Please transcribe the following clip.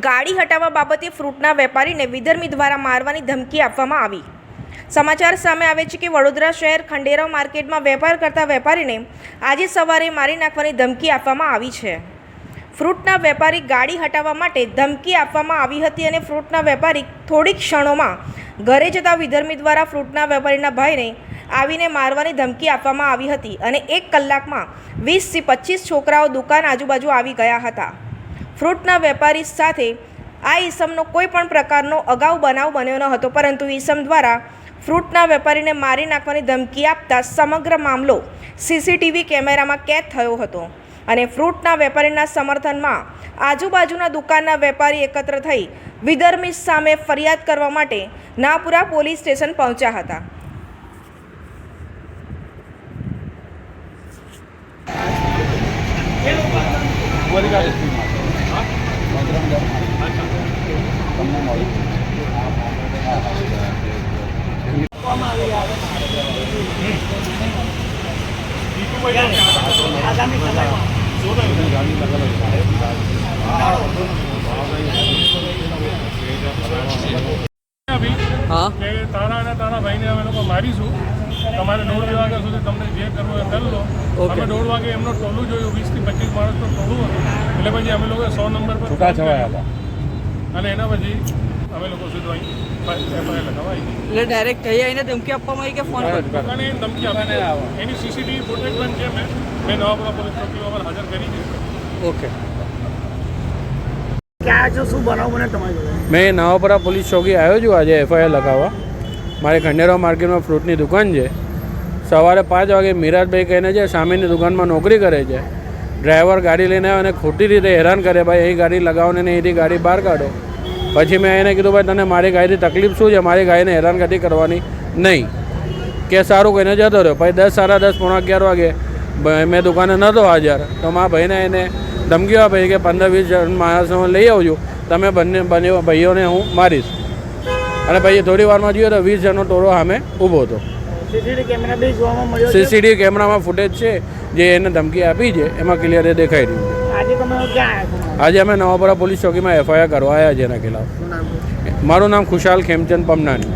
ગાડી હટાવવા બાબતે ફ્રૂટના વેપારીને વિધર્મી દ્વારા મારવાની ધમકી આપવામાં આવી। સમાચાર સામે આવે છે કે વડોદરા શહેર ખંડેરાવ માર્કેટમાં વેપાર કરતા વેપારીને આજે સવારે મારી નાખવાની ધમકી આપવામાં આવી છે। ફ્રૂટના વેપારી ગાડી હટાવવા માટે ધમકી આપવામાં આવી હતી અને ફ્રૂટના વેપારી થોડી ક્ષણોમાં ઘરે જતા વિધર્મી દ્વારા ફ્રૂટના વેપારીના ભાઈને આવીને મારવાની ધમકી આપવામાં આવી હતી અને 1 કલાકમાં 20 થી 25 છોકરાઓ દુકાન આજુબાજુ આવી ગયા હતા। ફ્રૂટના વેપારી સાથે આ ઈસમનો કોઈ પણ પ્રકારનો અગાઉ બનાવ બન્યો ન હતો, પરંતુ ઈસમ દ્વારા ફ્રૂટના વેપારીને મારી નાખવાની ધમકી આપતા સમગ્ર મામલો સીસીટીવી કેમેરામાં કેદ થયો હતો અને ફ્રૂટના વેપારીના સમર્થનમાં આજુબાજુના દુકાનના વેપારી એકત્ર થઈ વિધર્મી સામે ફરિયાદ કરવા માટે નાપુરા પોલીસ સ્ટેશન પહોંચ્યા હતા। તારા ભાઈને અમે લોકો મારીશું, તમારે 1:30 વાગ્યા સુધી તમને જે કરવું એ કરી લો। અમે 1:30 વાગે એમનો ટોલું જોયું, 20 થી 25 માણસનું ટોલું હતું, એટલે પછી અમે લોકો 100 નંબર પર છૂટા છવાયા હતા અને એના પછી અમે લોકો સીધો એફઆઈઆર લખાવા આવી। એટલે ડાયરેક્ટ કહી આવીને ધમકી આપવામાં આવી કે ફોન પર અને ધમકી આપવાને એની સીસીટીવી ફૂટેજ પણ છે, મેં નવાપુરા પોલીસ ચોકીમાં હાજર કરી છે। ઓકે, क्या जो શું બનાવ બને તમારી જોડે? मैं नवापुरा पुलिस चौकी आयो छूँ आज एफआईआर लगावा। मारे खंडेराव मार्केट में फ्रूटनी दुकान है। सवारे 5 वागे मिराजभाई कहने છે સામેની દુકાનમાં નોકરી કરે છે। ડ્રાઈવર ગાડી લઈને આવે અને ખોટી રીતે હેરાન કરે, ભાઈ અહીં ગાડી લગાવો ને અહીંથી ગાડી બહાર કાઢો। પછી મેં એને કીધું, ભાઈ તને મારી ગાડીથી તકલીફ શું છે, મારી ગાડીને હેરાનગતિ કરવાની નહીં કે સારું કહીને જતો રહ્યો। પછી 10, 10:30, પોણા 11 વાગે મેં દુકાને નહોતો હાજર, તો મારા ભાઈને એને ધમકીઓ આપી કે 15-20 જણ માણસો લઈ આવજો, તમે બંને ભાઈઓને હું મારીશ। અને પછી થોડી વારમાં જોયું તો 20 જણનો ટોળો સામે ઊભો હતો। સીસીટીવી કેમેરામાં ફૂટેજ છે જે એને ધમકી આપી છે, એમાં ક્લિયર દેખાઈ રહ્યું છે। આજે તમે ક્યાં આવ્યા? આજે અમે નવાપુરા પોલીસ ચોકીમાં એફઆઈઆર કરવા આવ્યા છે એના ખિલાફ। મારું નામ ખુશાલ ખેમચંદ પમનાની।